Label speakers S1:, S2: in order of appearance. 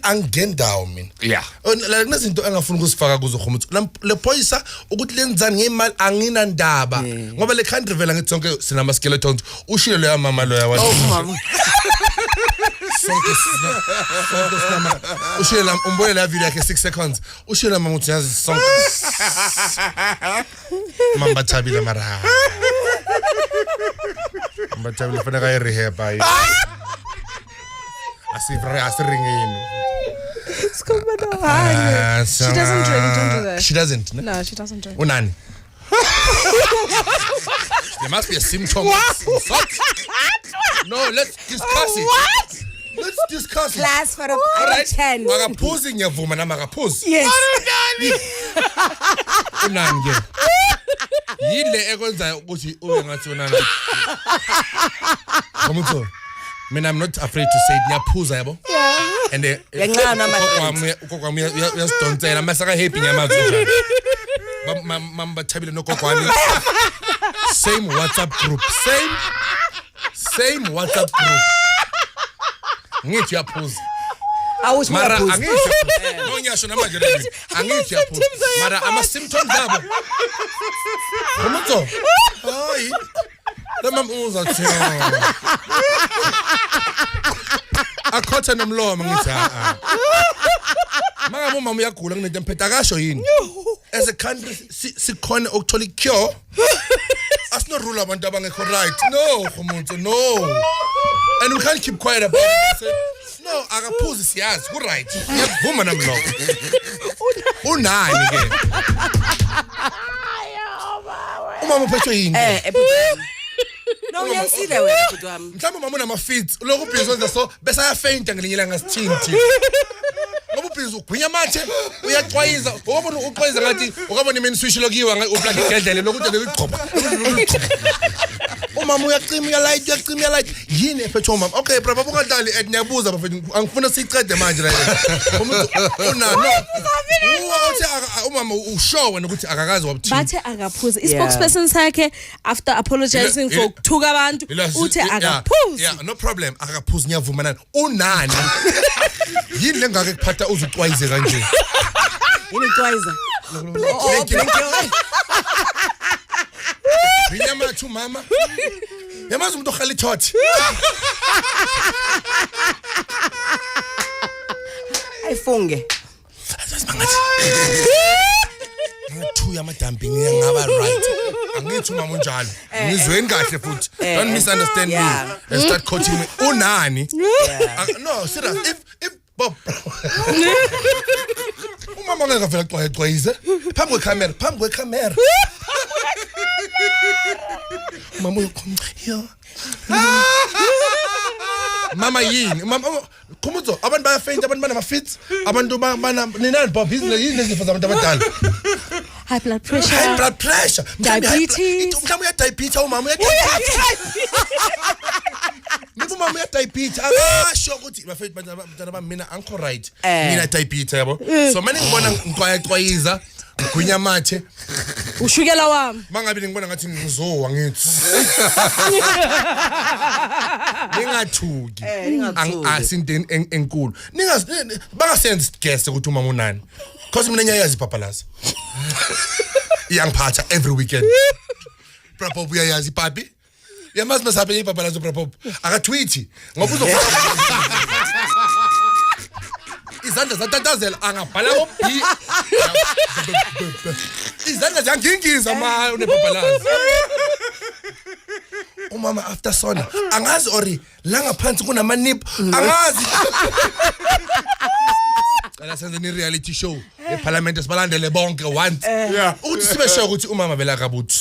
S1: angendawo mina
S2: yeah
S1: la kunezinto engafuna ukusifaka kuzo khomuthi le phoyisa ukuthi lenzani ngemali anginandaba ngoba le country vela ngithi sonke sinama skeletons ushilo lo mama lo yawa
S3: mama
S1: sonke sinama ushilo umbone la video yakhe 6 seconds ushilo mama uthi yazi sonke mamba thabile mara mamba thabile fana ka rehab ayi asiringini
S3: she doesn't drink, don't do that.
S1: She doesn't?
S3: No, she doesn't drink.
S1: Unani? There must be a symptom. What? No, let's discuss it.
S3: What?
S1: Let's discuss it.
S4: Class for a 10.
S1: Makaphuzi ngiyavuma na makaphuzi.
S3: Yes.
S1: Unani ke? Yile ekwenza ukuthi ube ngathi unani. Komutho. Mina I'm not afraid to say it ngiyaphuza yabo.
S3: Yeah.
S1: And
S4: yancana
S1: ugokwami uyasidontela masaka happy nyamazo njalo. Mama thabile nogokwami. Same WhatsApp group. Same WhatsApp group. Ngithi yaphuza.
S4: Awuthi
S1: mara
S4: uyaphuza.
S1: angithi no nyasho namanje le angithi yaphuza mara ama symptoms abo komutho hayi lamam uzathina akhotha nomlomo ngithi maka mama uyagula kunento emphetha kasho yini as a country sikhona ukuthola icure asino rule abantu abangekho right no komutho no and we can't keep quiet about it no akaphuzi siyazi ku right ngiyavuma namlo unani ke umama uphethwe yini
S4: No, uyasile wena bhuti wami.
S1: mhlawumbe mama unama feet lokhu ubhizi wenza so bese ayafainta ngelinye ilanga sithinti ngoba ubhizi ugwinya mathe uyaqwayiza ukubona uqwayiza ngathi ukabona imini switch lokiwa uplug igedlele lokuthi ngelichopha umama uyacima uyalight yini ephethwe umama okay brother bungadlali ngiyabuza bafethu angifuna sicede manje la no uthi umama ushow wena ukuthi akakazi wabuthini
S3: Bathe akaphuza ispokesperson sakhe after apologizing for ukuthuka abantu uthi akaphuza
S1: yeah no problem akaphuza ngiyavuma nani unani yini lengake kuphatha uzucwayize kanje
S4: Unixwayiza.
S1: Binyama thu mama yamazi umuntu okhali thothi
S4: Ayifunge.
S1: asimangathi ngathuya amadambi ngiyangaba right angithi umama unjalo ngizweni kahle futhi don't misunderstand me and start quoting me unani no serious if Bob umama ngeke vela xwayize phambi kwecamera mama uyokhomya mama yini mama khumuzo abantu bayafaint abantu banama fits abantu bana ninani Bob yini lezifo zabantu abadala
S3: high blood pressure diabetes
S1: mhlawumbe uya diabetes umama uya diabetes umama uya diabetes akasho ukuthi bafethu bantwana bami mina angikho right mina diabetes yabo so manje ngibona ngiqwayiza ngigwinya mathe
S3: ushukela wami
S1: mangabe ngibona ngathi ngizowa ngithi ningathuki asinto enkulu bangasenze guess ukuthi umama unani because mina ngiyayazi ipapalaza iyangiphatha every weekend Brapho uyayazi papi yamazi masabe ipapalaza Brapho akatweeti ngoba uzofaka izandla zatatazela angabhala ngobi izandla ziyangingiza ma unepapalaza umama after sona angazi ori la ngaphansi kunamanip angazi Cala senze ni reality show eParliament esibalandele bonke once ukuthi sibe sure ukuthi umama vela kabuthi